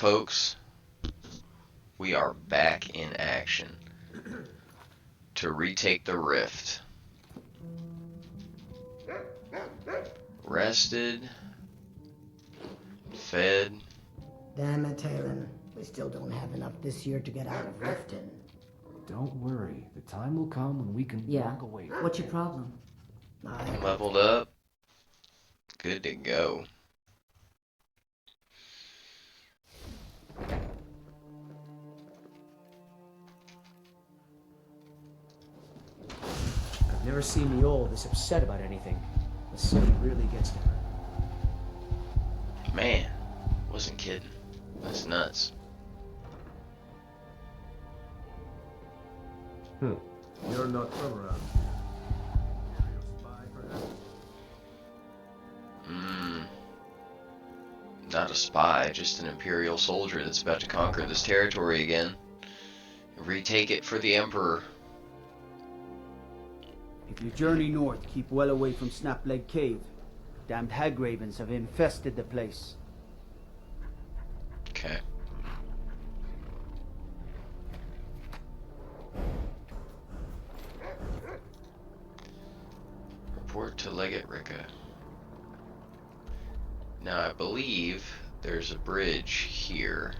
folks, we are back in action to retake the rift. Rested, fed. Damn it, Talon. We still don't have enough this year to get out of Riften. Don't worry. The time will come when we can walk away. What's your problem? Leveled up. Good to go. I've never seen the old this upset about anything. The sun really gets to her. Man, wasn't kidding. That's nuts. You're not from around here. Imperial spy, perhaps? Not a spy, just an Imperial soldier that's about to conquer this territory again. Retake it for the Emperor. If you journey north, keep well away from Snapleg Cave. Damned hag ravens have infested the place. Okay. Report to Legate Ricka. Now I believe there's a bridge here.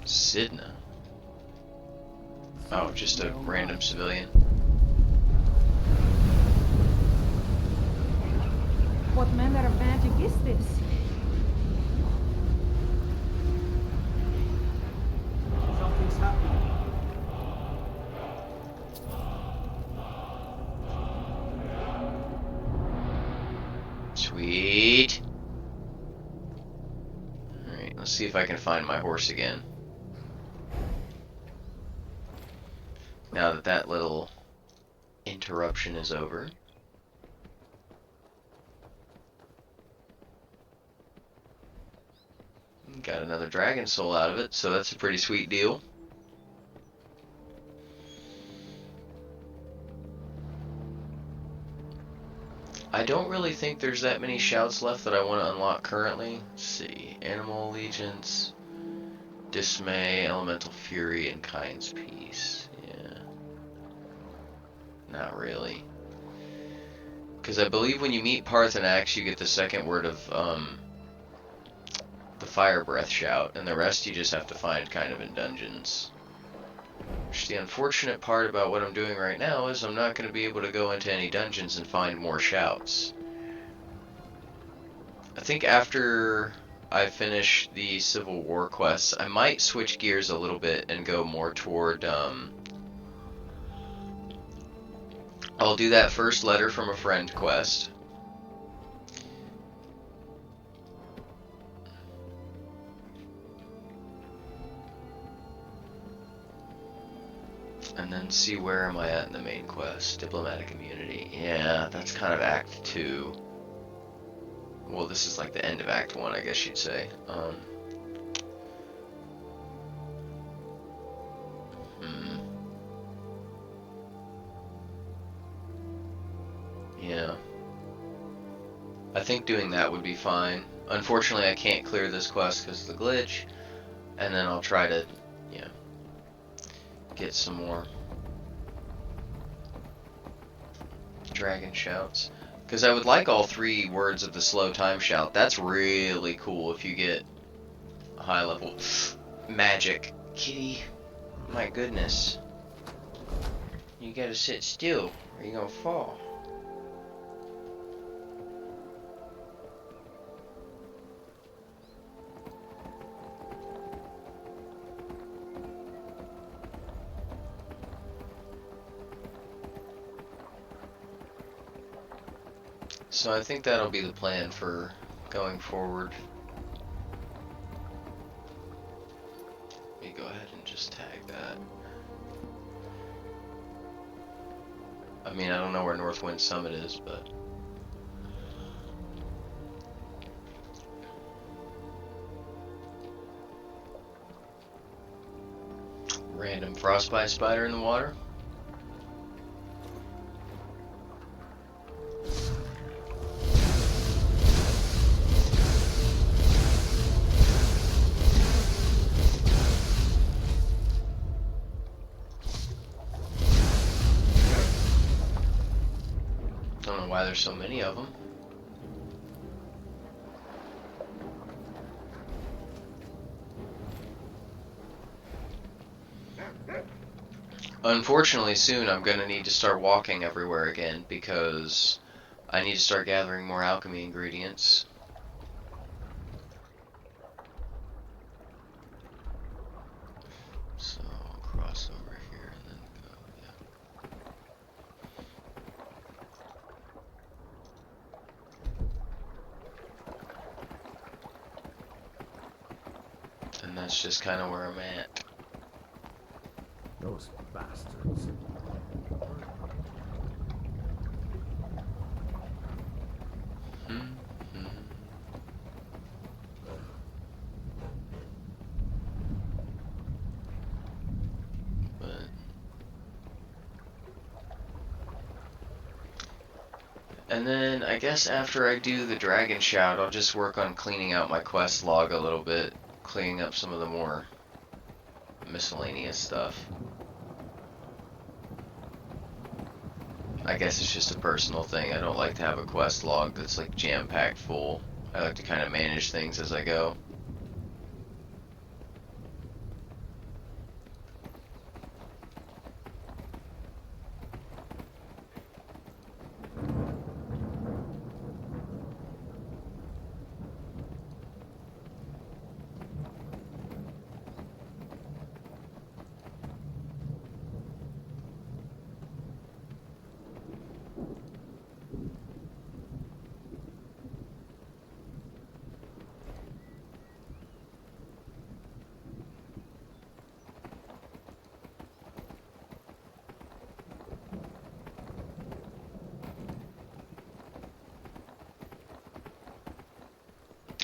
Sidna. Oh, just a random civilian. What manner of magic is this? Something's happening. Sweet. Alright, let's see if I can find my horse again. Now that that little interruption is over. Got another dragon soul out of it, so that's a pretty sweet deal. I don't really think there's that many shouts left that I want to unlock currently. Let's see. Animal Allegiance, Dismay, Elemental Fury, and Kind's Peace. Yeah. Not really. Because I believe when you meet Parthenax, you get the second word of the Fire Breath shout, and the rest you just have to find kind of in dungeons. Which the unfortunate part about what I'm doing right now is I'm not going to be able to go into any dungeons and find more shouts. I think after I finish the Civil War quests, I might switch gears a little bit and go more toward, I'll do that first letter from a friend quest. And then see where am I at in the main quest. Diplomatic immunity. Yeah, that's kind of Act 2. Well, this is like the end of Act 1, I guess you'd say. Yeah. I think doing that would be fine. Unfortunately, I can't clear this quest because of the glitch. And then I'll try to, yeah, get some more dragon shouts. Because I would like all 3 words of the slow time shout. That's really cool if you get high level magic. Kitty, my goodness. You gotta sit still or you're gonna fall. So I think that'll be the plan for going forward. Let me go ahead and just tag that. I mean, I don't know where Northwind Summit is, but... Random frostbite spider in the water. Don't know why there's so many of them. Unfortunately, soon I'm gonna need to start walking everywhere again because I need to start gathering more alchemy ingredients. So I'll cross over here and then go, yeah. And that's just kind of where I'm at. Those bastards. And then I guess after I do the Dragon Shout, I'll just work on cleaning out my quest log a little bit, cleaning up some of the more miscellaneous stuff. I guess it's just a personal thing. I don't like to have a quest log that's like jam-packed full. I like to kind of manage things as I go.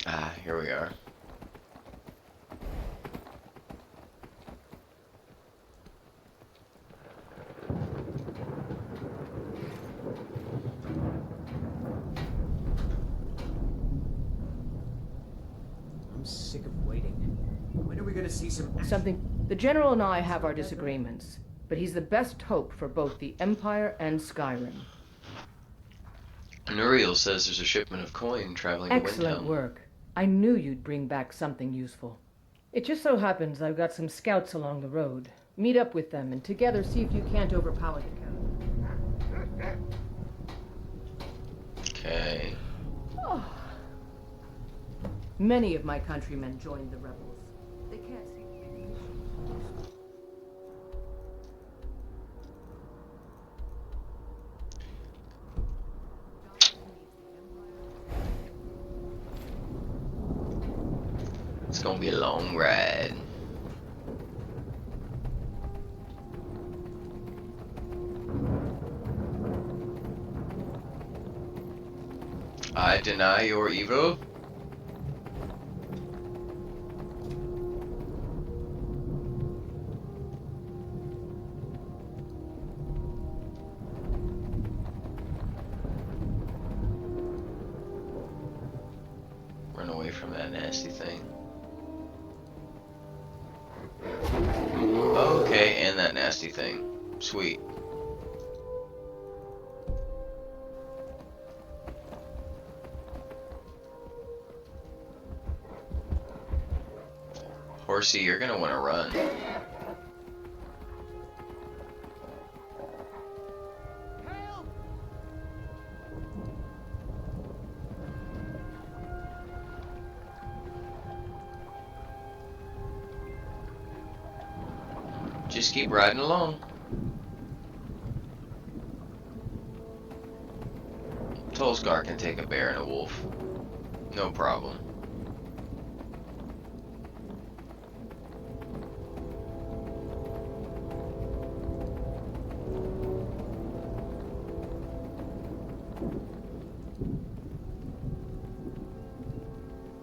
Ah, here we are. I'm sick of waiting. When are we gonna see some action? Something. The General and I have our disagreements, but he's the best hope for both the Empire and Skyrim. Nuriel says there's a shipment of coin traveling to Excellent Windhelm. work. I knew you'd bring back something useful. It just so happens I've got some scouts along the road. Meet up with them and together see if you can't overpower the count. Okay. Oh. Many of my countrymen joined the rebels. They can't see. It's gonna be a long ride. I deny your evil. Run away from that nasty thing. Okay, and that nasty thing. Sweet. Horsey, you're gonna want to run. Just keep riding along. Trollscar can take a bear and a wolf. No problem.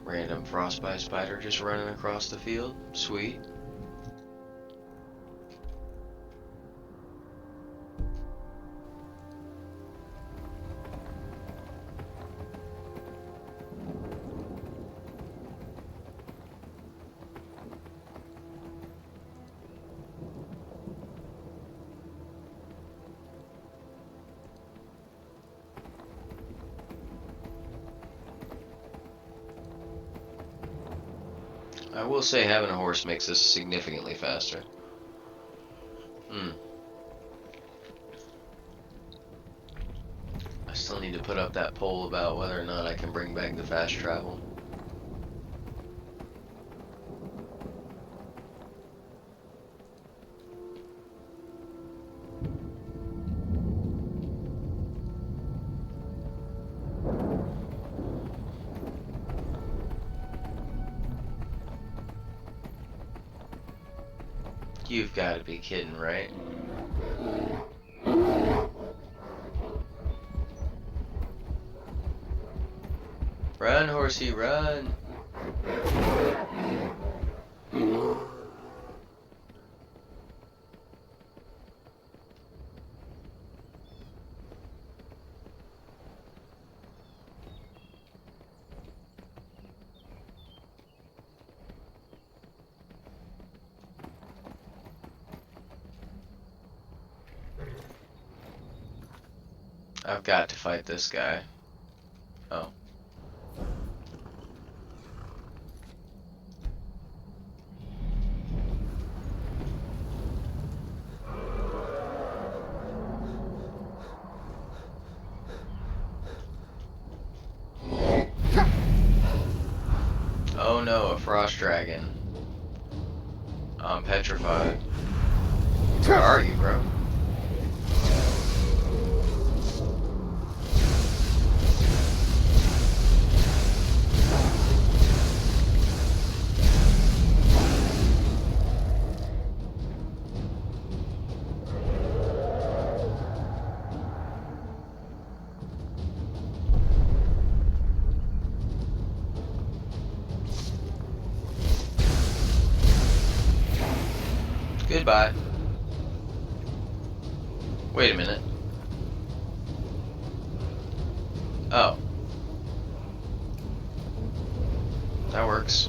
Random frostbite spider just running across the field. Sweet. I will say having a horse makes this significantly faster. I still need to put up that poll about whether or not I can bring back the fast travel. You've got to be kidding, right? Run, horsey, run! I've got to fight this guy. Oh. Oh no, a frost dragon. I'm petrified. Where are you, bro? Goodbye. Wait a minute. Oh. That works.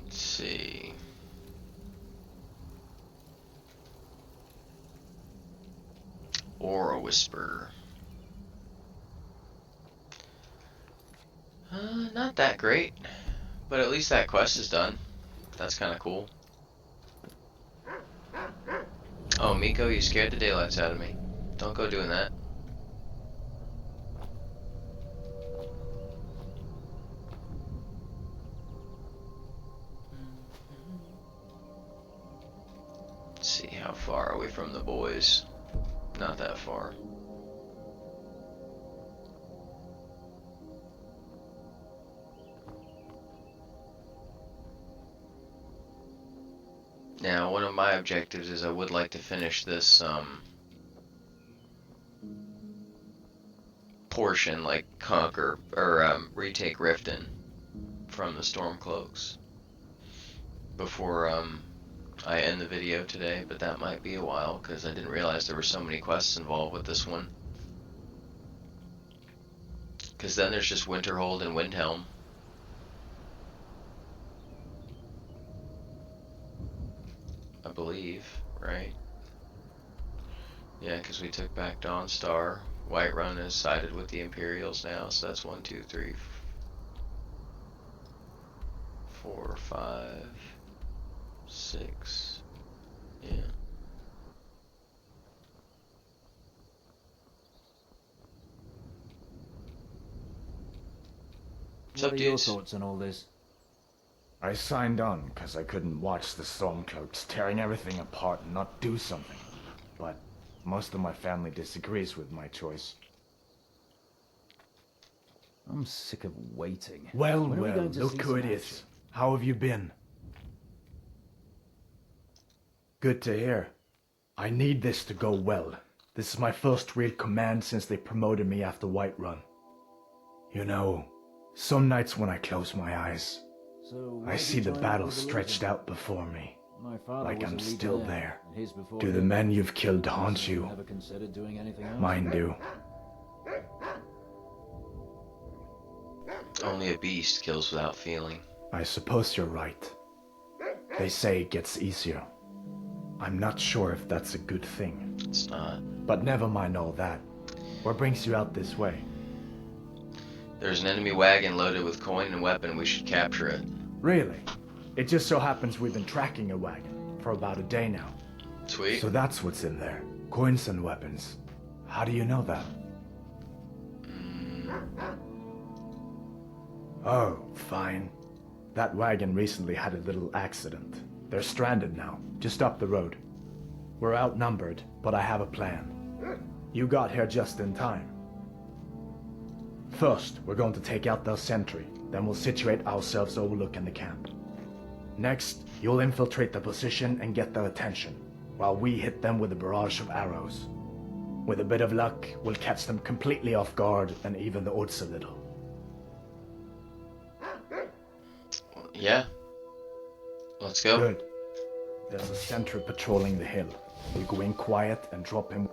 See. Aura Whisper. Not that great, but at least that quest is done. That's kind of cool. Oh, Miko, you scared the daylights out of me. Don't go doing that. Let's see, how far are we from the boys? Not that far. Now, one of my objectives is I would like to finish this portion, like conquer or retake Riften from the Stormcloaks before I end the video today, but that might be a while because I didn't realize there were so many quests involved with this one. Because then there's just Winterhold and Windhelm. I believe, right? Yeah, because we took back Dawnstar. Whiterun is sided with the Imperials now, so that's 1, 2, 3, 4, 5, 6. Yeah. What's What up, are your dudes? thoughts on all this? I signed on because I couldn't watch the Stormcloaks tearing everything apart and not do something. But most of my family disagrees with my choice. I'm sick of waiting. Well, When are we well, going to look see who some it is. action? How have you been? Good to hear. I need this to go well. This is my first real command since they promoted me after Whiterun. You know, some nights when I close my eyes, So I see the battle stretched out before me. My father like was I'm a still legionnaire, there. and his before Do the him. men you've killed haunt you? Never considered doing anything else? Mine do. Only a beast kills without feeling. I suppose you're right. They say it gets easier. I'm not sure if that's a good thing. It's not. But never mind all that. What brings you out this way? There's an enemy wagon loaded with coin and weapon. We should capture it. Really? It just so happens we've been tracking a wagon for about a day now. Sweet. So that's what's in there. Coins and weapons. How do you know that? Oh, fine. That wagon recently had a little accident. They're stranded now, just up the road. We're outnumbered, but I have a plan. You got here just in time. First, we're going to take out their sentry, then we'll situate ourselves overlooking the camp. Next, you'll infiltrate the position and get their attention, while we hit them with a barrage of arrows. With a bit of luck, we'll catch them completely off guard and even the odds a little. Yeah. Let's go. Good. There's a sentry patrolling the hill. We go in quiet and drop him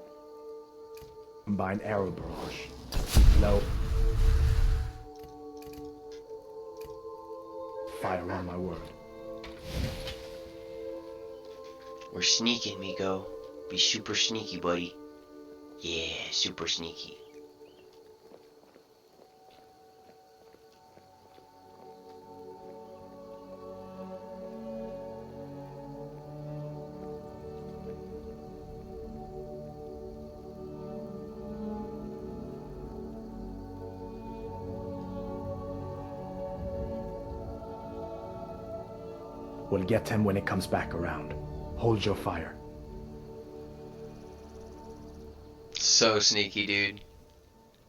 by an arrow barrage. Keep low. Fire on my word. We're sneaking, Miko. Be super sneaky, buddy. Yeah, super sneaky. We'll get him when it comes back around. Hold your fire. So sneaky, dude.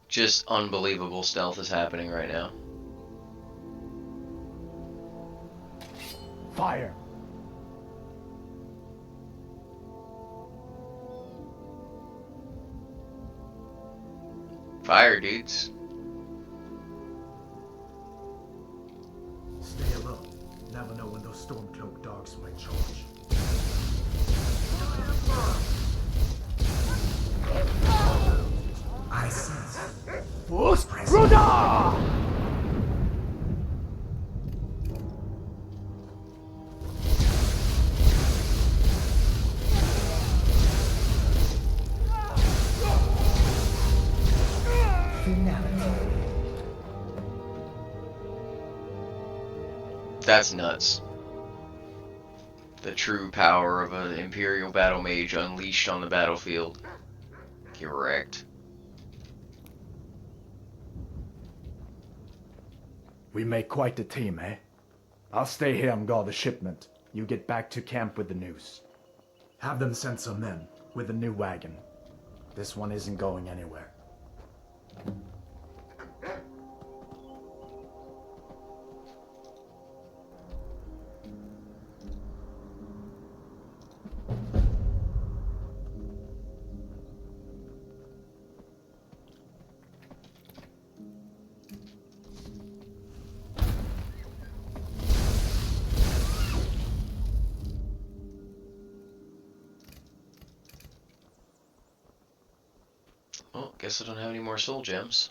Just unbelievable stealth is happening right now. Fire! Fire, dudes. Stay alert. Never know when those Stormcloak dogs might charge. I sense. Bruda! That's nuts. The true power of an Imperial Battle Mage unleashed on the battlefield. Get wrecked. We make quite a team, eh? I'll stay here and guard the shipment. You get back to camp with the news. Have them send some men with a new wagon. This one isn't going anywhere. Well, guess I don't have any more soul gems.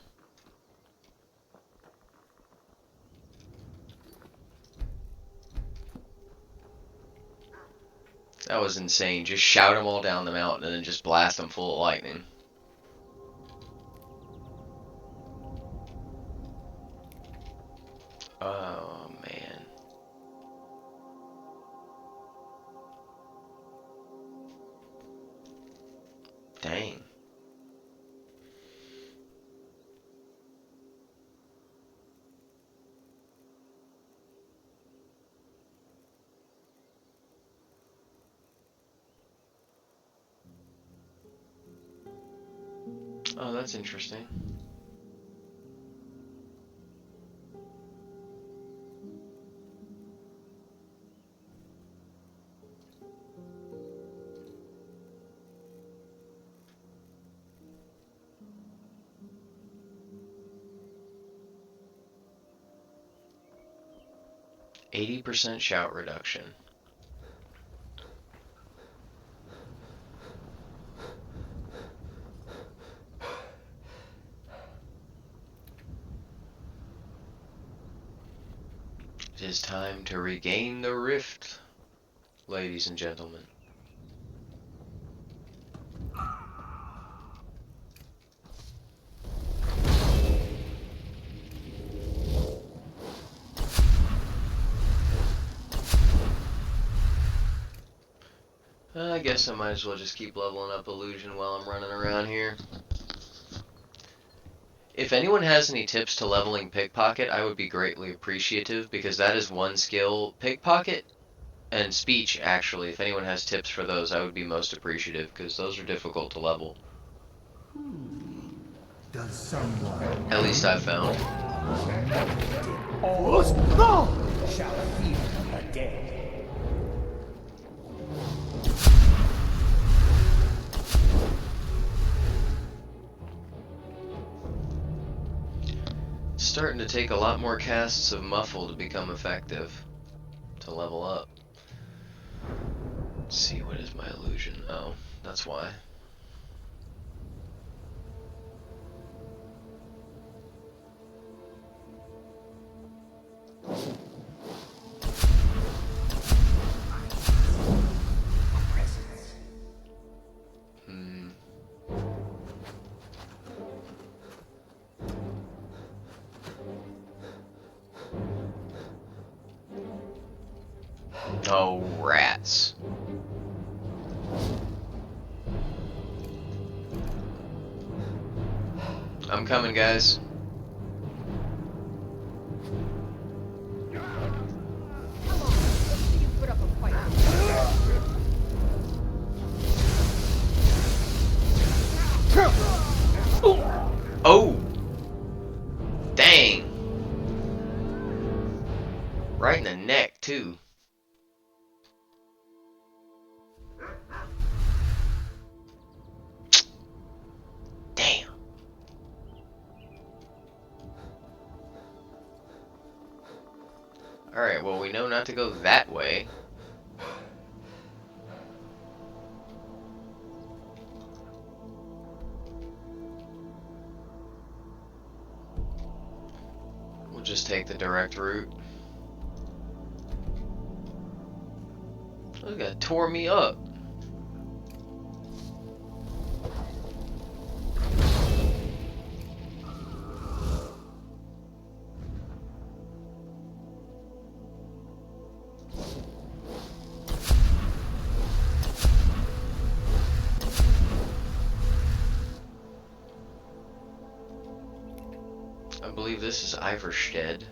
That was insane. Just shout them all down the mountain and then just blast them full of lightning. Oh, man. Oh, that's interesting. %shout reduction. It is time to regain the rift, ladies and gentlemen. I guess I might as well just keep leveling up illusion while I'm running around here. If anyone has any tips to leveling pickpocket, I would be greatly appreciative, because that is one skill. Pickpocket and speech, actually, if anyone has tips for those, I would be most appreciative, because those are difficult to level. Does someone At least I've found. Shall feel the dead. It's starting to take a lot more casts of Muffle to become effective, to level up. Let's see, what is my illusion? Oh, that's why. Oh, rats. I'm coming, guys. Oh! Dang! Right in the neck, too. Damn. Alright, well, we know not to go that way. We'll just take the direct route. Look, that tore me up. I believe this is Iverstead.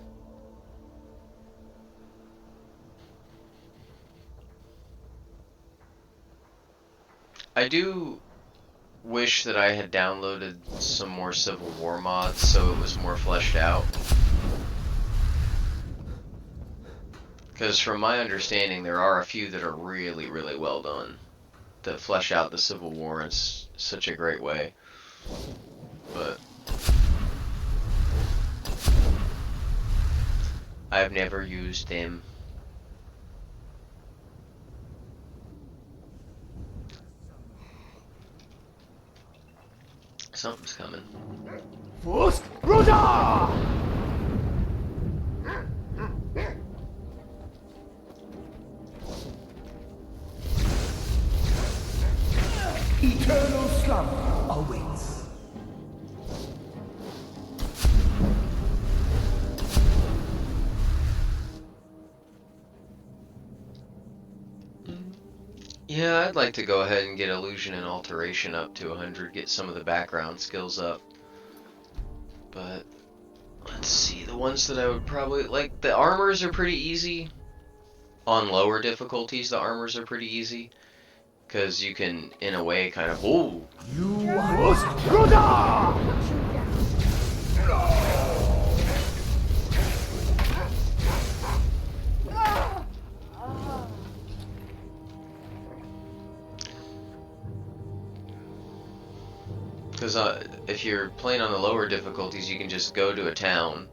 I do wish that I had downloaded some more Civil War mods so it was more fleshed out. Because from my understanding, there are a few that are really, really well done, that flesh out the Civil War in such a great way. But I've never used them. Something's coming. Fusk Roda! Eternal slumber awaits. Yeah, I'd like to go ahead and get Illusion and Alteration up to 100, get some of the background skills up. But, let's see, the ones that I would probably, like, the armors are pretty easy. On lower difficulties, the armors are pretty easy. Because you can, in a way, kind of... Ooh! Because if you're playing on the lower difficulties, you can just go to a town,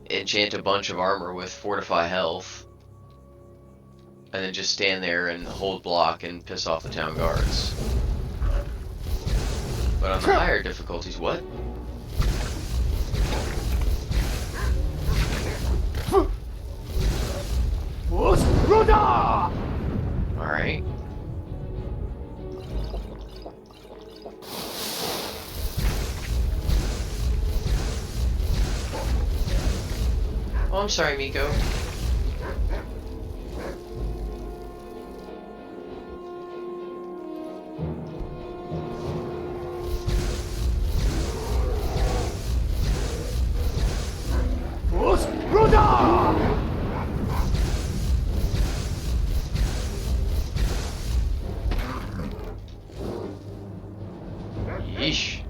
enchant a bunch of armor with Fortify Health, and then just stand there and hold block and piss off the town guards. But on the higher difficulties, what? Alright. Oh, I'm sorry, Miko. Yeesh.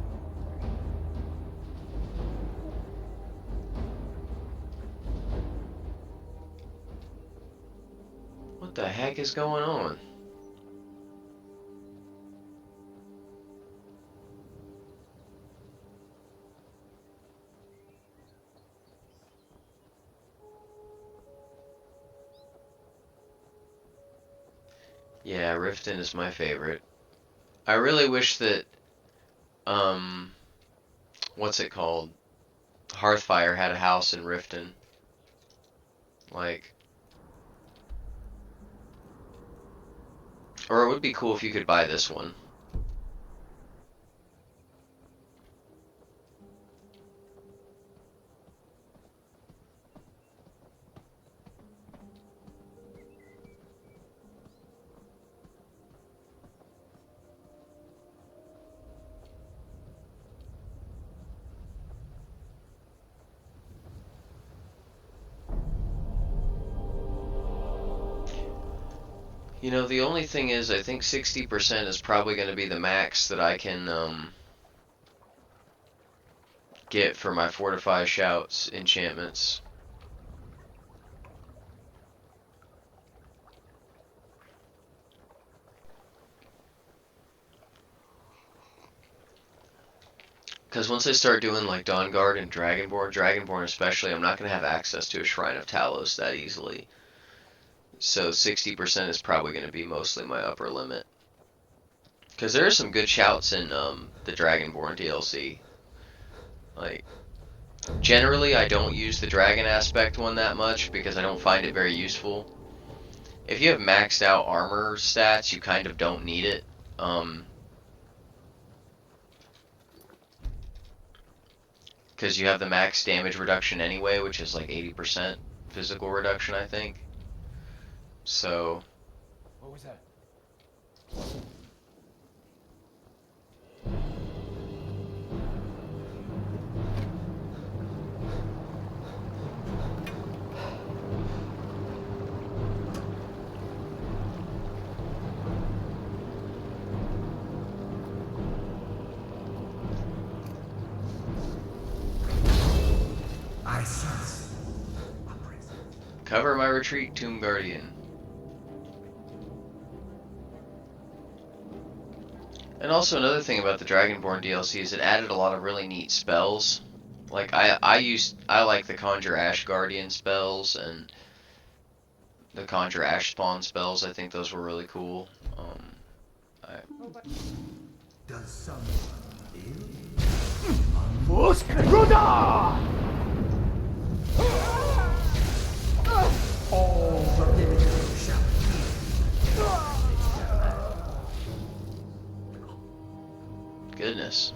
What the heck is going on? Yeah, Riften is my favorite. I really wish that, what's it called? Hearthfire had a house in Riften. Like, or it would be cool if you could buy this one. You know, the only thing is, I think 60% is probably going to be the max that I can get for my Fortify Shouts enchantments. Because once I start doing like Dawnguard and Dragonborn especially, I'm not going to have access to a Shrine of Talos that easily. So 60% is probably going to be mostly my upper limit. Because there are some good shouts in the Dragonborn DLC. Like, generally I don't use the Dragon aspect one that much because I don't find it very useful. If you have maxed out armor stats, you kind of don't need it. Because you have the max damage reduction anyway, which is like 80% physical reduction, I think. So... What was that? I sense a presence. Cover my retreat, Tomb Guardian. And also another thing about the Dragonborn DLC is it added a lot of really neat spells. Like I like the Conjure Ash Guardian spells and the Conjure Ash Spawn spells. I think those were really cool. Does someone all the living shall Goodness.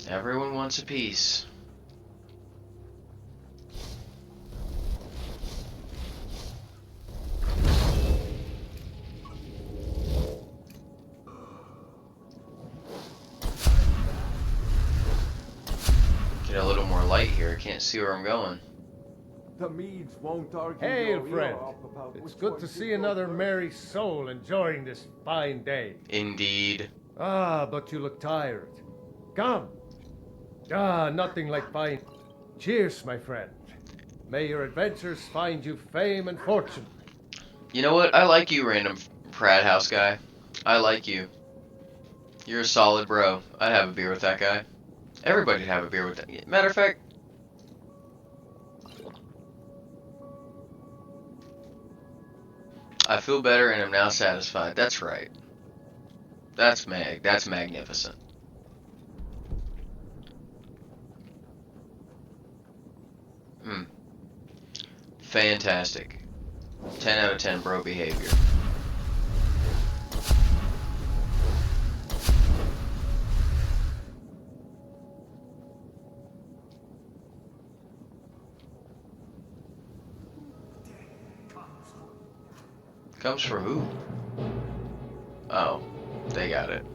Everyone wants a piece. Get a little more light here, can't see where I'm going. The Meads won't argue Hail, your ear friend. off about It's which good one to should see go another first. merry soul enjoying this fine day. Indeed. Ah, but you look tired. Come. Ah, nothing like fine. Cheers, my friend. May your adventures find you fame and fortune. You know what? I like you, random Pratt House guy. I like you. You're a solid bro. I'd have a beer with that guy. Everybody'd have a beer with that. Matter of fact, I feel better and am now satisfied. That's right. That's That's magnificent. Hmm. Fantastic. 10 out of 10 bro behavior. Comes for who? Oh, they got it.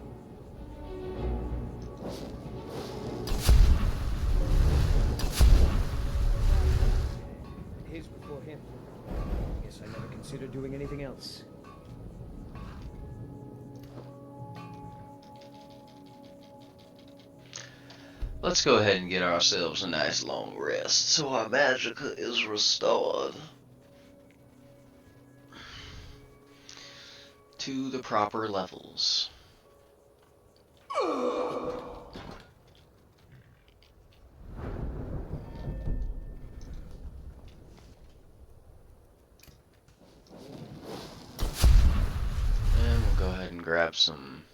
His before him. Guess I never considered doing anything else. Let's go ahead and get ourselves a nice long rest so our magicka is restored to the proper levels. And we'll go ahead and grab some.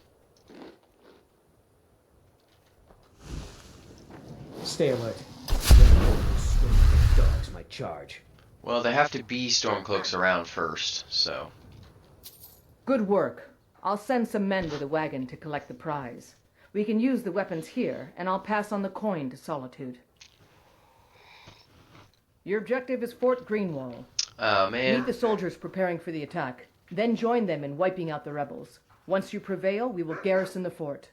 Stay alert. Stormcloak dogs might charge. Well, they have to be Stormcloaks around first, so. Good work. I'll send some men with a wagon to collect the prize. We can use the weapons here, and I'll pass on the coin to Solitude. Your objective is Fort Greenwall. Oh, man. Meet the soldiers preparing for the attack. Then join them in wiping out the rebels. Once you prevail, we will garrison the fort.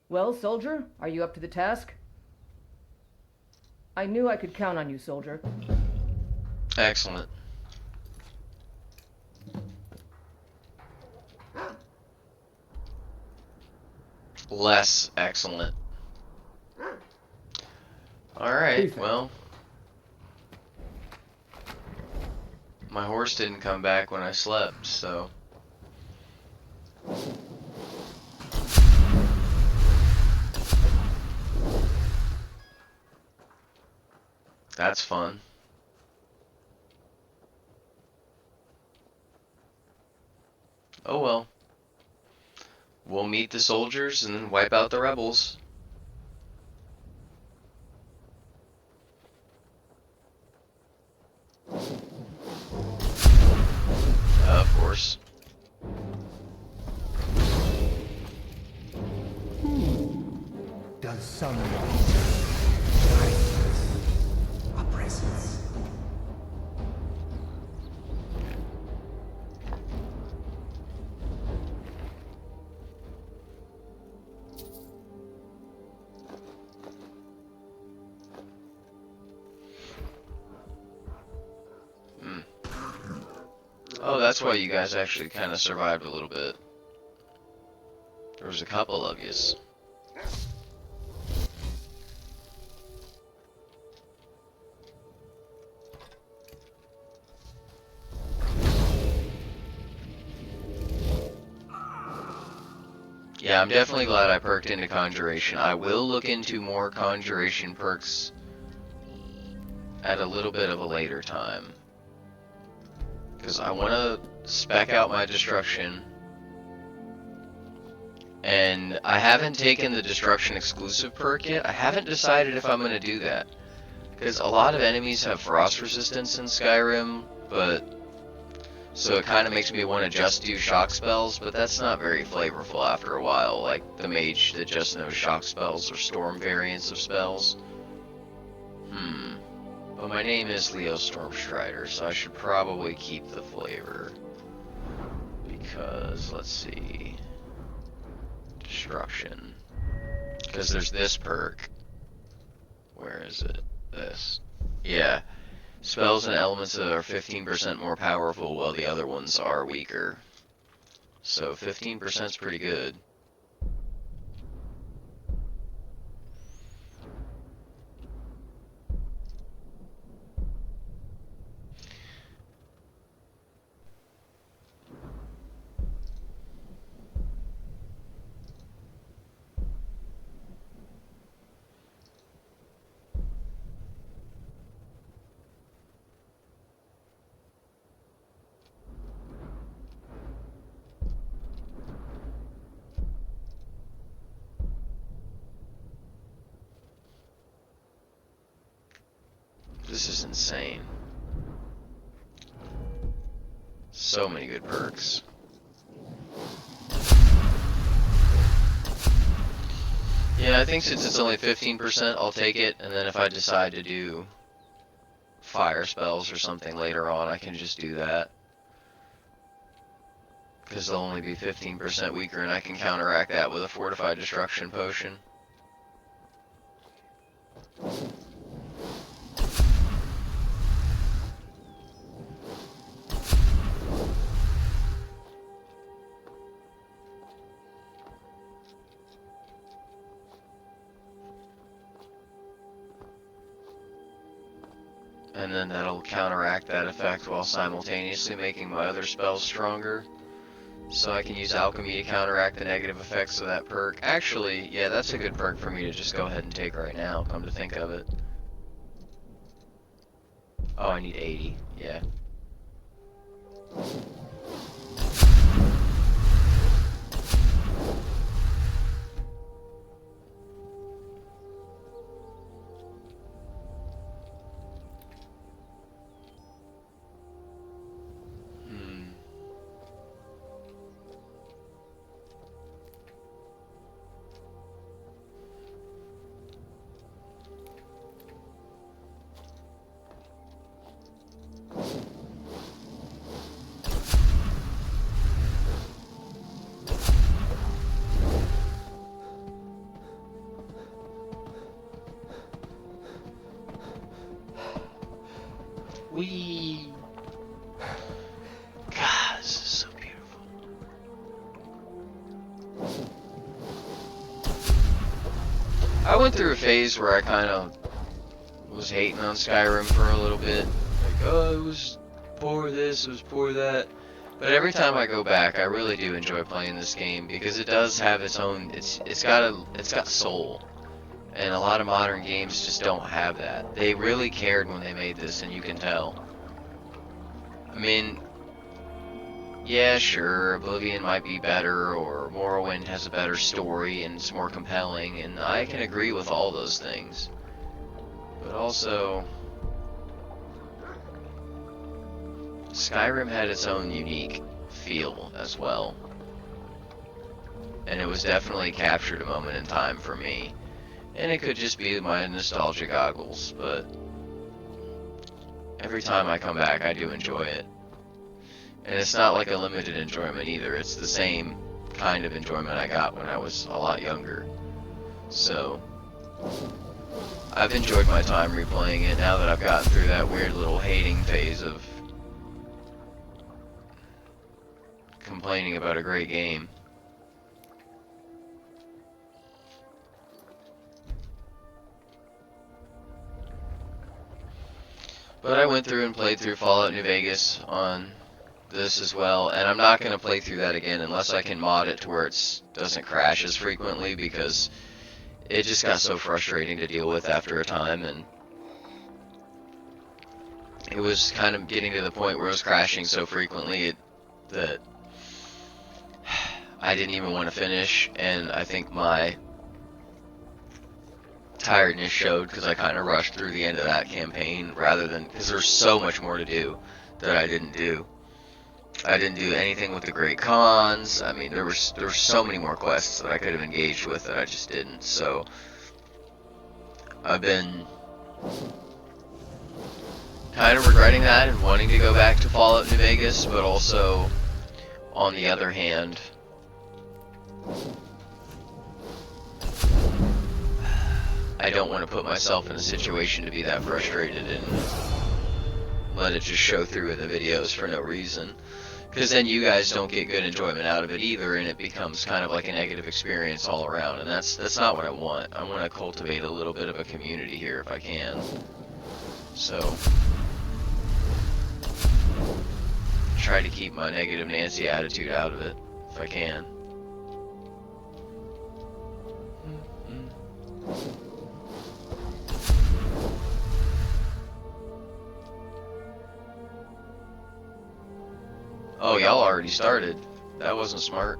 Well, soldier, are you up to the task? I knew I could count on you, soldier. Excellent. Less excellent. Alright, well. My horse didn't come back when I slept, so. That's fun. Oh well. We'll meet the soldiers and then wipe out the rebels. Of course. Does someone a presence? Oh, that's why you guys actually kind of survived a little bit. There was a couple of yous. Yeah, I'm definitely glad I perked into Conjuration. I will look into more Conjuration perks at a little bit of a later time. Because I want to spec out my Destruction. And I haven't taken the Destruction exclusive perk yet. I haven't decided if I'm going to do that. Because a lot of enemies have frost resistance in Skyrim, but... So it kind of makes me want to just do shock spells, but that's not very flavorful after a while, like the mage that just knows shock spells or storm variants of spells. But my name is Leo Stormstrider, so I should probably keep the flavor. Because, let's see... Destruction. Because there's this perk. Where is it? this. Yeah. Spells and elements are 15% more powerful, while the other ones are weaker. So 15% is pretty good. This is insane. So many good perks. Yeah, I think since it's only 15%, I'll take it, and then if I decide to do fire spells or something later on, I can just do that. Because they'll only be 15% weaker, and I can counteract that with a fortified destruction potion. And then that'll counteract that effect while simultaneously making my other spells stronger. So I can use alchemy to counteract the negative effects of that perk. Actually, yeah, that's a good perk for me to just go ahead and take right now, come to think of it. Oh, I need 80, yeah. Whee! God, this is so beautiful. I went through a phase where I kind of was hating on Skyrim for a little bit. Like, oh, it was poor this, it was poor that. But every time I go back, I really do enjoy playing this game because it does have its own. It's got soul. And a lot of modern games just don't have that. They really cared when they made this, and you can tell. I mean, yeah, sure, Oblivion might be better, or Morrowind has a better story, and it's more compelling, and I can agree with all those things. But also, Skyrim had its own unique feel as well. And it was definitely captured a moment in time for me. And it could just be my nostalgia goggles, but every time I come back, I do enjoy it. And it's not like a limited enjoyment either. It's the same kind of enjoyment I got when I was a lot younger. So, I've enjoyed my time replaying it now that I've gotten through that weird little hating phase of complaining about a great game. But I went through and played through Fallout New Vegas on this as well, and I'm not going to play through that again unless I can mod it to where it doesn't crash as frequently, because it just got so frustrating to deal with after a time, and it was kind of getting to the point where it was crashing so frequently that I didn't even want to finish, and I think my tiredness showed because I kind of rushed through the end of that campaign rather than, because there's so much more to do that I didn't do. I didn't do anything with the Great Khans. I mean, there were so many more quests that I could have engaged with that I just didn't. So I've been kind of regretting that and wanting to go back to Fallout New Vegas, but also, on the other hand, I don't want to put myself in a situation to be that frustrated and let it just show through in the videos for no reason. Because then you guys don't get good enjoyment out of it either, and it becomes kind of like a negative experience all around, and that's not what I want. I want to cultivate a little bit of a community here if I can. So, try to keep my negative Nancy attitude out of it if I can. Oh, y'all already started. That wasn't smart.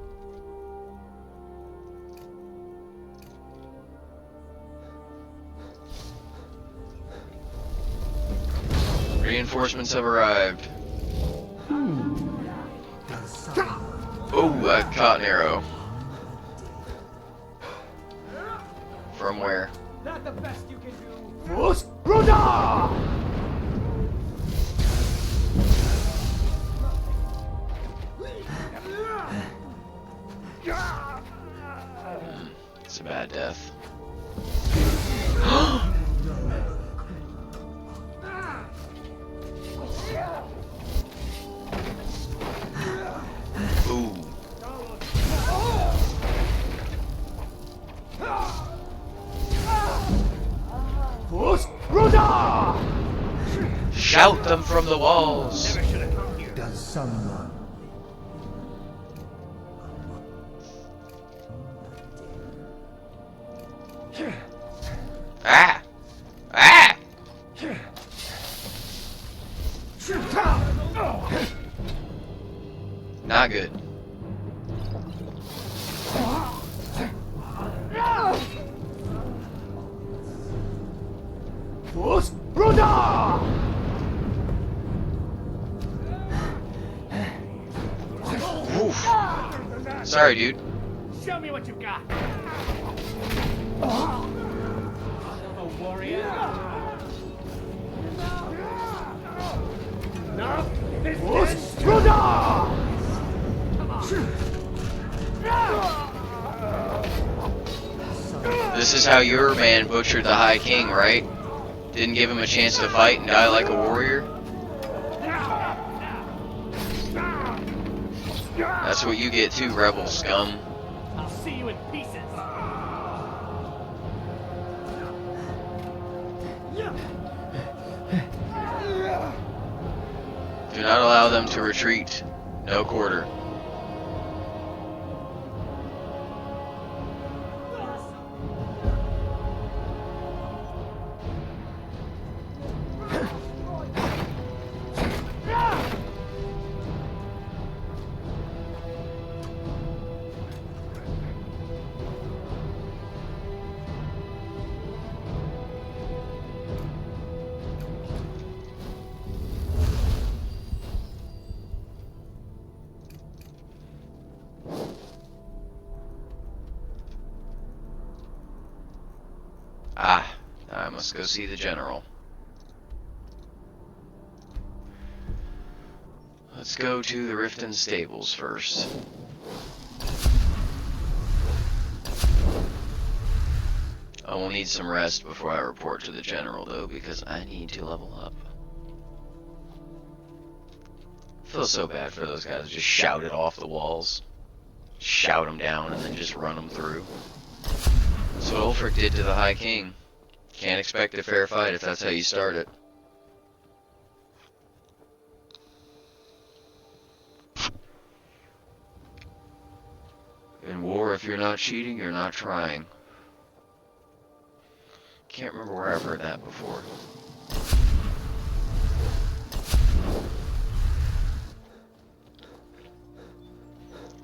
Reinforcements have arrived. Oh, I caught an arrow. From where? Not the best you can do. It's a bad death. Ooh. Shout them from the walls. Does someone? Ah! Ah! Not good. Oof. Sorry, dude. Show me what you got. A warrior. No, this This is how your man butchered the High King, right? Didn't give him a chance to fight and die like a warrior? That's what you get too, rebel scum. I'll see you in pieces. Do not allow them to retreat. No quarter. Ah, I must go see the general. Let's go to the Riften stables first. I will need some rest before I report to the general, though, because I need to level up. I feel so bad for those guys. Just shout it off the walls. Shout them down and then just run them through. That's what Ulfric did to the High King. Can't expect a fair fight if that's how you start it. In war, if you're not cheating, you're not trying. Can't remember where I've heard that before.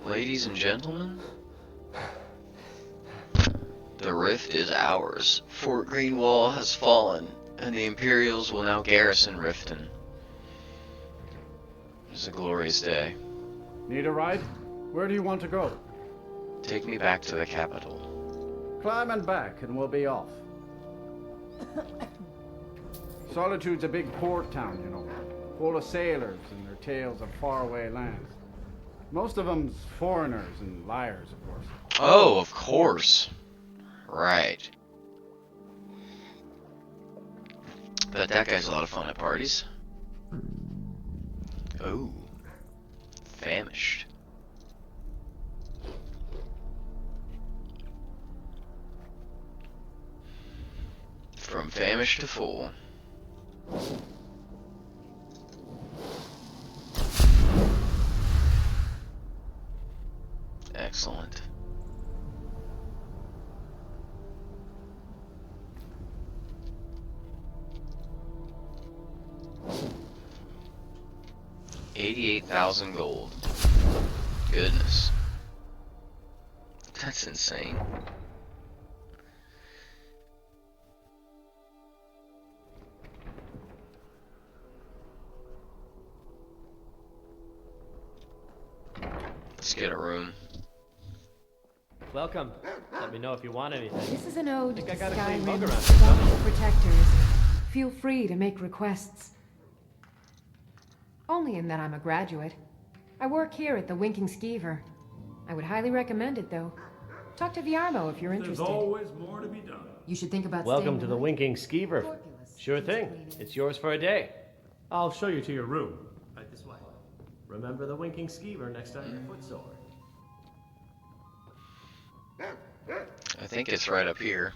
Ladies and gentlemen, the rift is ours. Fort Greenwall has fallen, and the Imperials will now garrison Riften. It's a glorious day. Need a ride? Where do you want to go? Take me back to the capital. Climb and back, and we'll be off. Solitude's a big port town, you know, full of sailors and their tales of faraway lands. Most of them's foreigners and liars, of course. Oh, of course. Right. Bet that guy's a lot of fun at parties. Oh. Famished. From famished to full. Excellent. $88,000 gold. Goodness. That's insane. Let's get a room. Welcome. Let me know if you want anything. This is an ode to I got a clean mug Skyrim's around here, huh? special protectors. Feel free to make requests. Only in that I'm a graduate. I work here at the Winking Skeever. I would highly recommend it, though. Talk to Viarmo if you're interested. There's always more to be done. You should think about Welcome staying to the away. Winking Skeever. Sure thing. It's yours for a day. I'll show you to your room. Right this way. Remember the Winking Skeever next time you're footsore. I think it's right up here.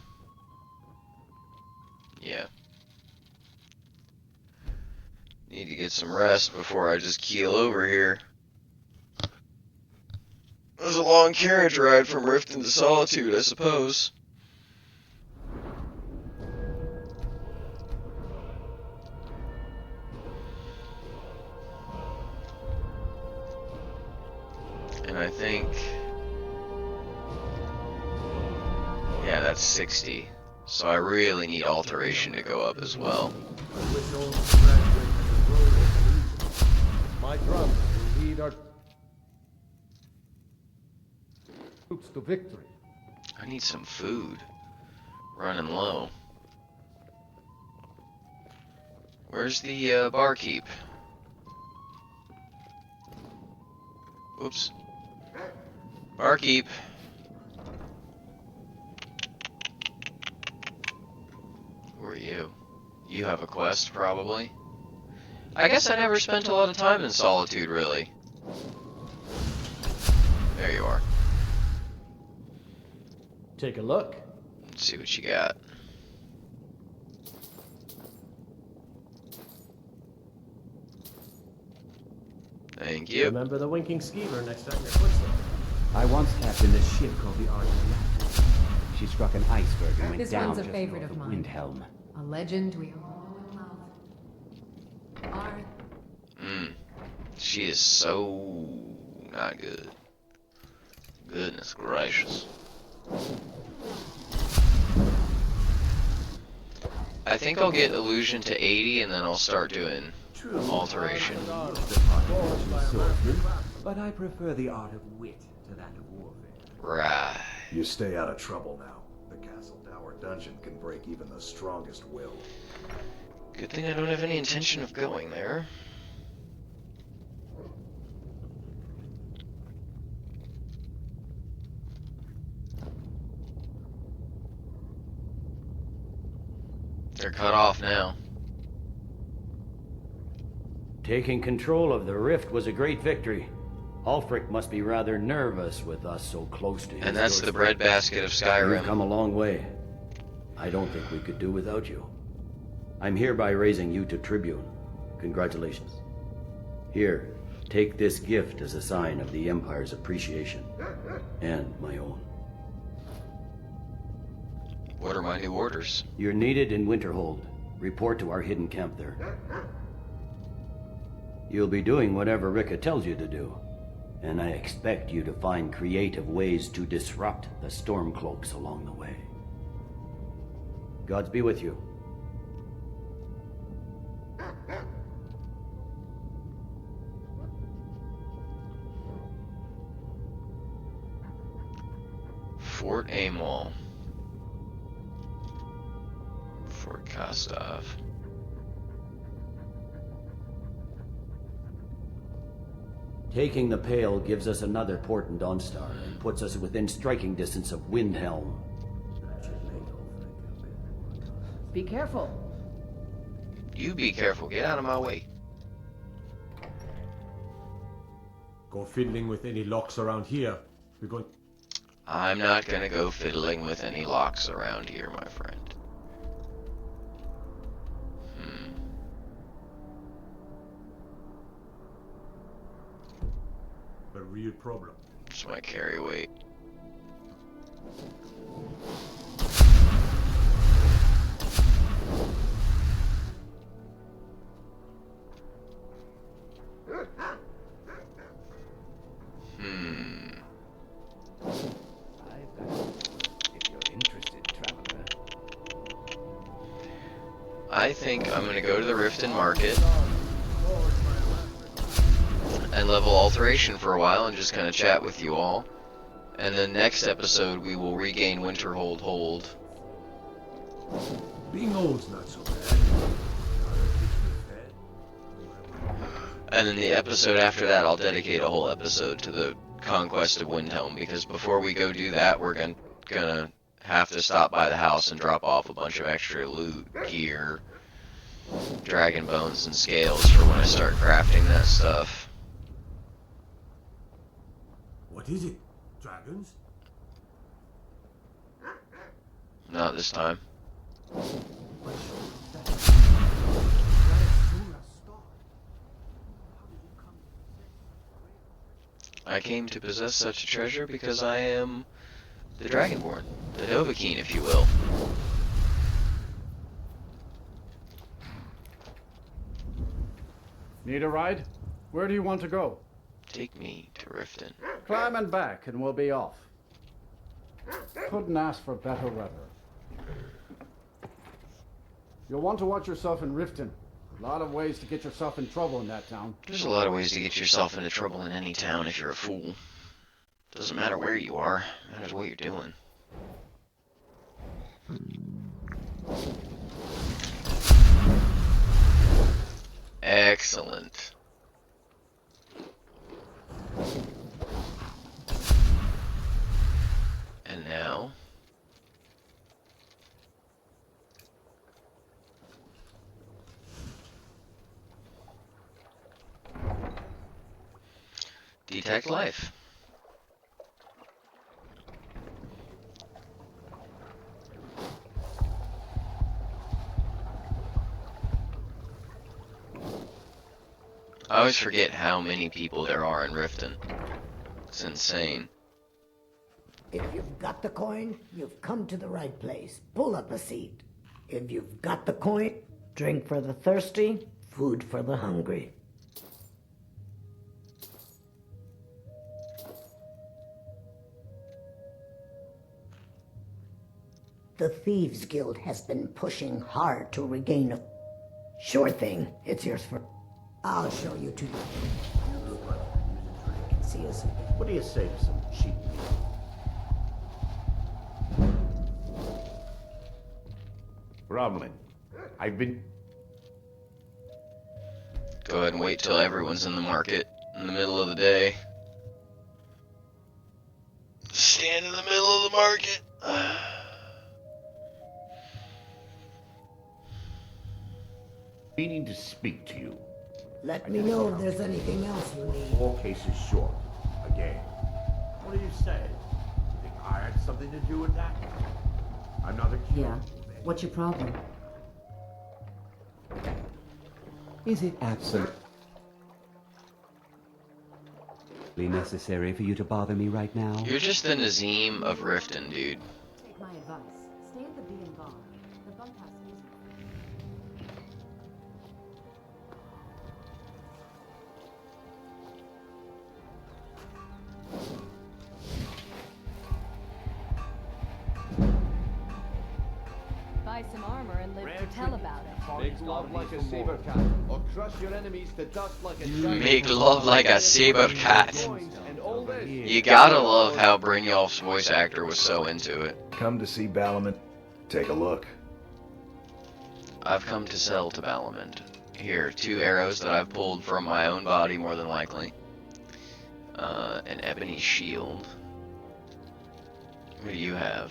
Yeah. Need to get some rest before I just keel over here. It was a long carriage ride from Rift into Solitude, I suppose. And I think... yeah, that's 60. So I really need alteration to go up as well. My drums will lead our troops to victory. I need some food. Running low. Where's the barkeep? Oops. Barkeep. Who are you? You have a quest, probably? I guess I never spent a lot of time in Solitude, really. There you are. Take a look. Let's see what you got. Thank you. Remember the Winking Skeever next time you're footsore. I once captained a ship called the Argent. She struck an iceberg and went This down one's a just favorite north of mine. Windhelm. A legend we all love. She is so not good. Goodness gracious. I think I'll get illusion to 80 and then I'll start doing alteration. But I prefer the art of wit to that of warfare. Right. You stay out of trouble now. The Castle Tower dungeon can break even the strongest will. Good thing I don't have any intention of going there. They're cut off now. Taking control of the rift was a great victory. Ulfric must be rather nervous with us so close to him. And that's the breadbasket of Skyrim. You've come a long way. I don't think we could do without you. I'm hereby raising you to Tribune. Congratulations. Here, take this gift as a sign of the Empire's appreciation. And my own. What are my new orders? You're needed in Winterhold. Report to our hidden camp there. You'll be doing whatever Ricka tells you to do. And I expect you to find creative ways to disrupt the Stormcloaks along the way. Gods be with you. Fort Amwal. Fort Kostov. Taking the Pale gives us another port in Dawnstar and puts us within striking distance of Windhelm. Be careful. You be careful. Get out of my way. Go fiddling with any locks around here. We're going. I'm not gonna go fiddling with any locks around here, my friend. A real problem. Just my carry weight. If you're interested, traveler. I think I'm gonna go to the Riften Market and level Alteration for a while and just kind of chat with you all. And then next episode we will regain Winterhold Hold. Being old's not so bad. And then the episode after that I'll dedicate a whole episode to the Conquest of Windhelm, because before we go do that we're gonna have to stop by the house and drop off a bunch of extra loot, gear, dragon bones and scales for when I start crafting that stuff. What is it? Dragons? Not this time. I came to possess such a treasure because I am the Dragonborn, the Dovahkiin, if you will. Need a ride? Where do you want to go? Take me to Riften. Climb and back and we'll be off. Couldn't ask for better weather. You'll want to watch yourself in Riften. A lot of ways to get yourself in trouble in that town. There's a lot of ways to get yourself into trouble in any town if you're a fool. Doesn't matter where you are, it matters what you're doing. Excellent. And now... detect life. I always forget how many people there are in Riften. It's insane. If you've got the coin, you've come to the right place. Pull up a seat. If you've got the coin, drink for the thirsty, food for the hungry. The Thieves Guild has been pushing hard to regain a... Sure thing. It's yours for... I'll show you to you. See us. What do you say to some cheap Roblin, I've been... Go ahead and wait till everyone's in the market in the middle of the day. Stand in the middle of the market. meaning to speak to you. Let me know if there's anything else you need. 4 cases short. Again. What do you say? You think I had something to do with that? I'm not accused. Yeah. What's your problem? Is it absolutely necessary for you to bother me right now? You're just the Nazim of Riften, dude. Take my advice. Stay at the Bee and Bar. The bunkhouse is... Buy some armor and live to tell about it. Make love like a saber cat, or crush your enemies to dust like a Make love like a saber cat. You gotta love how Brynjolf's voice actor was so into it. Come to see Balamant. Take a look. I've come to sell to Balamant. Here, 2 arrows that I've pulled from my own body, more than likely. An ebony shield. What do you have?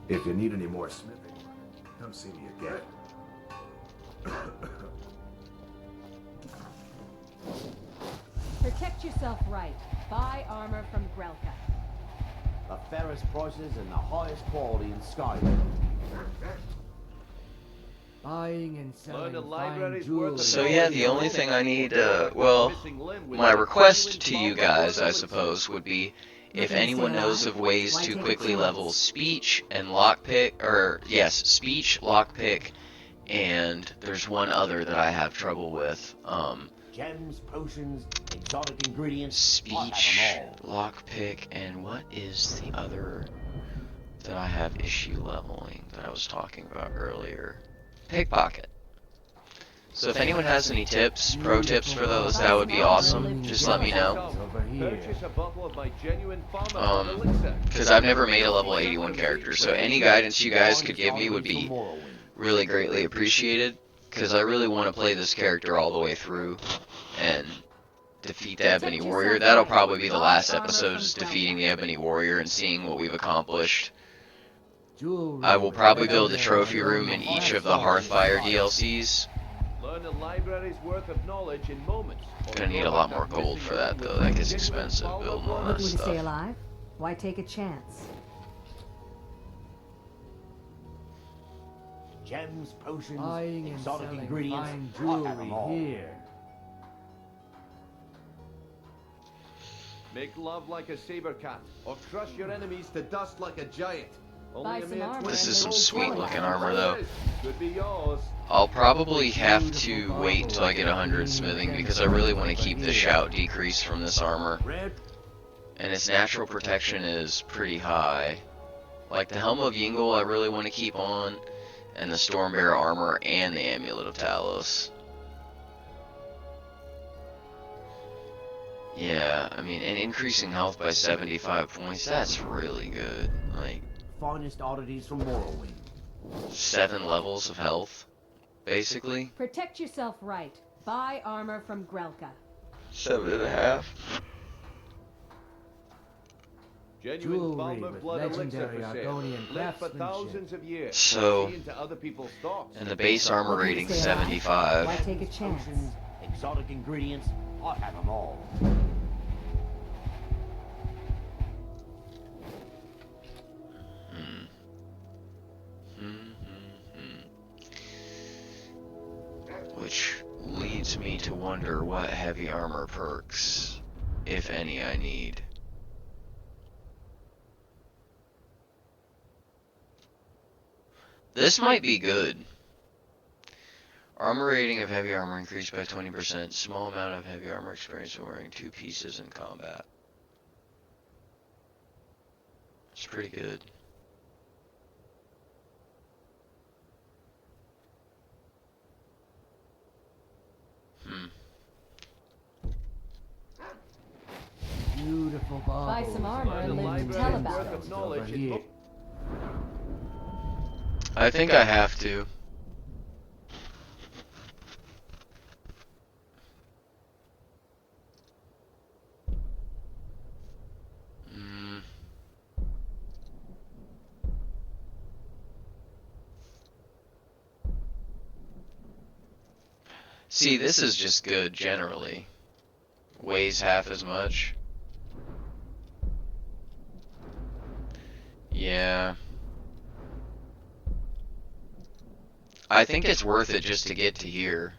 If you need any more smithing, come see me again. Protect yourself right. Buy armor from Grelka. The fairest prices and the highest quality in Skyrim. Buying and selling the fine library's jewelry. So yeah, the only thing I need, well, my request to you guys, I suppose, would be if anyone knows of ways to quickly level speech and lockpick, or yes, speech, lockpick, and there's one other that I have trouble with. Gems, potions, exotic ingredients. Speech, lockpick, and what is the other that I have issue leveling that I was talking about earlier? Pickpocket. So if anyone has any tips, pro tips for those, that would be awesome. Just let me know. Purchase a bottle of my genuine farmer elixir. Because I've never made a level 81 character, so any guidance you guys could give me would be really greatly appreciated. Because I really want to play this character all the way through and defeat the Ebony Warrior. That'll probably be the last episode, is defeating the Ebony Warrior and seeing what we've accomplished. I will probably build a trophy room in each of the Hearthfire DLCs. Learn a library's worth of knowledge in moments. Gonna need a lot more gold for that though. That gets expensive building all that Looking to stay stuff. alive? Why take a chance? Gems, potions, Buying and exotic selling ingredients. fine I have 'em jewelry all. here. Make love like a saber cat, or crush your enemies to dust like a giant. Buy some armor. This is some sweet looking armor though. Could be yours. I'll probably have to wait until I get 100 smithing because I really want to keep the shout decrease from this armor. And its natural protection is pretty high. Like the Helm of Yingol I really want to keep on, and the Stormbearer armor and the Amulet of Talos. Yeah, I mean, and increasing health by 75 points, that's really good. Like, Finest oddities from Morrowind. 7 levels of health, basically. Protect yourself right. Buy armor from Grelka. 7.5. Genuine Jewelry Balmer with blood elixir legendary for sale. Argonian Lived for craftsmanship. thousands of years. So, See into other people's thoughts. and the base armor Looking to rating stay alive? 75. Why take a chance? Potions, exotic ingredients. I have 'em all. Which leads me to wonder what heavy armor perks, if any, I need. This might be good. Armor rating of heavy armor increased by 20%. Small amount of heavy armor experience when wearing 2 pieces in combat. It's pretty good. Beautiful baubles. Buy some armor and live to tell about it. Of knowledge in Here. I think I have to. See, this is just good generally. Weighs half as much. Yeah. I think it's worth it just to get to here.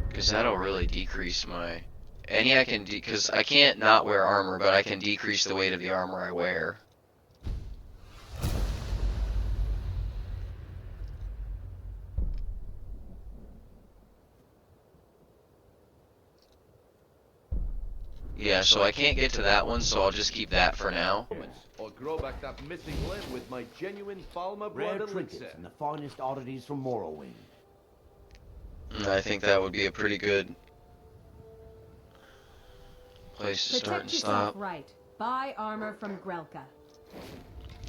Because that'll really decrease my... And yeah, I can because I can't not wear armor, but I can decrease the weight of the armor I wear. Yeah, so I can't get to that one, so I'll just keep that for now. Or grow back that missing limb with my genuine Falmer Rare blood trinkets elixir. and the finest oddities from Morrowind. And I think that would be a pretty good place to start and Protect yourself stop. right. Buy armor from Grelka.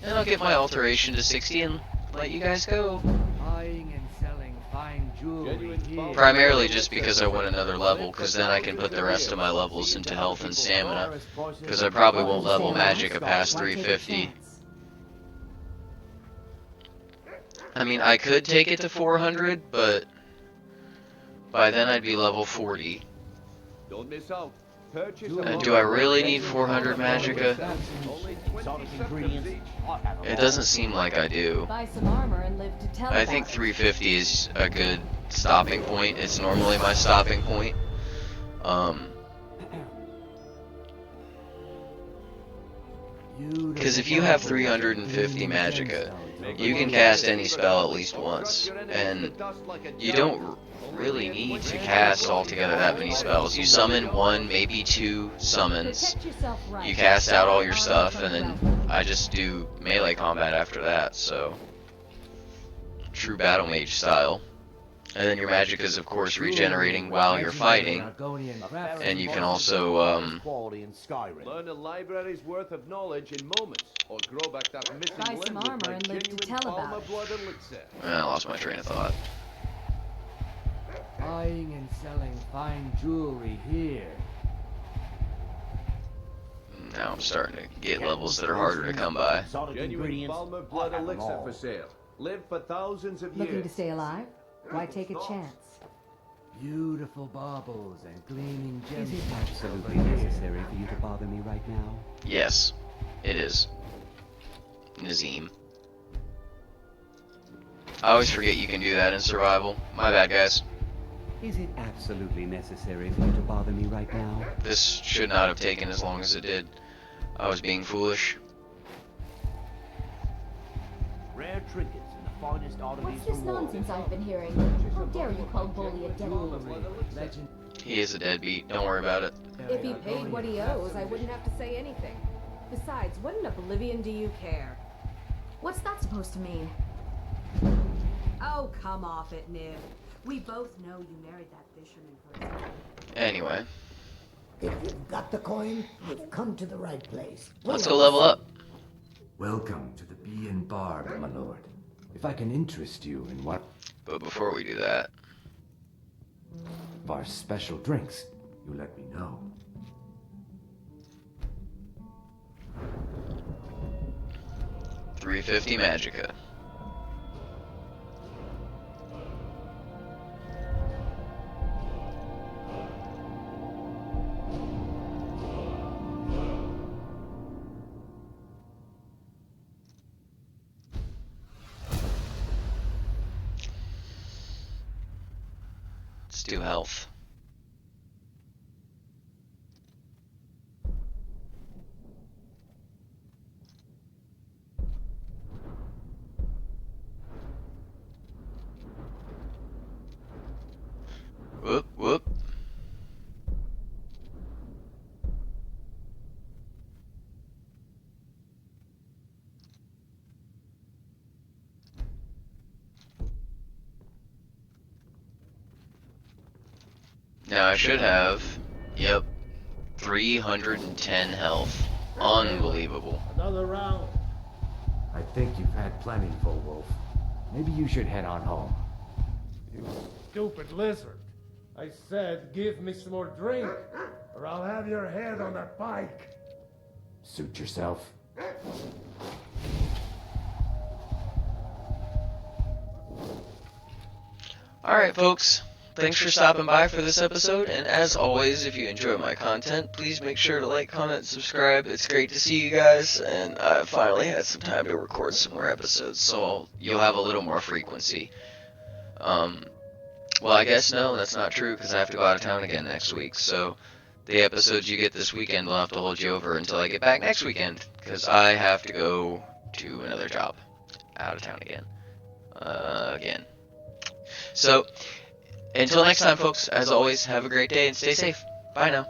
And I'll get my alteration to 60 and let you guys go. Buying and selling fine jewelry here. Primarily just because I want another level, because then I can put the rest of my levels into health and stamina. Because I probably won't level Magicka past 350. I mean, I could take it to 400, but by then I'd be level 40. Don't miss out. And do I really need 400 Magicka? It doesn't seem like I do. Buy some armor and live to tell I about think it. 350 is a good stopping point. It's normally my stopping point. Because if you have 350 Magicka, you can cast any spell at least once, and you don't really need to cast altogether that many spells. You summon one, maybe two summons, you cast out all your stuff, and then I just do melee combat after that, so true battle mage style. And then your magic is of course regenerating while you're fighting, and you can also learn a library's worth of knowledge in moments, or grow back that missing Buy some limb with armor my and live to genuine tell Palmer about it. blood elixir. I lost my train of thought. Buying and selling fine jewelry here. Now I'm starting to get levels that are harder to come by. Genuine Palmer blood elixir for sale. Live for thousands of Looking years. to stay alive? Why take a chance? Beautiful baubles and gleaming gems. Is it absolutely necessary for you to bother me right now? Yes, it is. Nazim. I always forget you can do that in survival. My bad, guys. Is it absolutely necessary for you to bother me right now? This should not have taken as long as it did. I was being foolish. Rare trinkets and the finest oddities What's this from war. nonsense I've been hearing? How dare you call Bully a deadbeat? He is a deadbeat, don't worry about it. If he paid what he owes, I wouldn't have to say anything. Besides, what in oblivion do you care? What's that supposed to mean? Oh, come off it, Nib. We both know you married that fisherman for his money. Anyway, If you've got the coin, you've come to the right place. let's go level up. Welcome to the Bee and Barb, my lord. If I can interest you in one But before we do that, of our special drinks, you let me know. $350 Magicka. Let's do health. Whoop, whoop. Now I should have, yep, 310 health. Unbelievable. Another round. I think you've had plenty, Volwolf. Maybe you should head on home. You stupid lizard. I said give me some more drink, or I'll have your head on that pike. Suit yourself. Alright folks, thanks for stopping by for this episode, and as always, if you enjoy my content, please make sure to like, comment, and subscribe. It's great to see you guys, and I finally had some time to record some more episodes, so you'll have a little more frequency. Well, I guess no, that's not true, because I have to go out of town again next week, so the episodes you get this weekend will have to hold you over until I get back next weekend, because I have to go to another job. Out of town again. So, until next time, folks, as always, have a great day and stay safe. Bye now.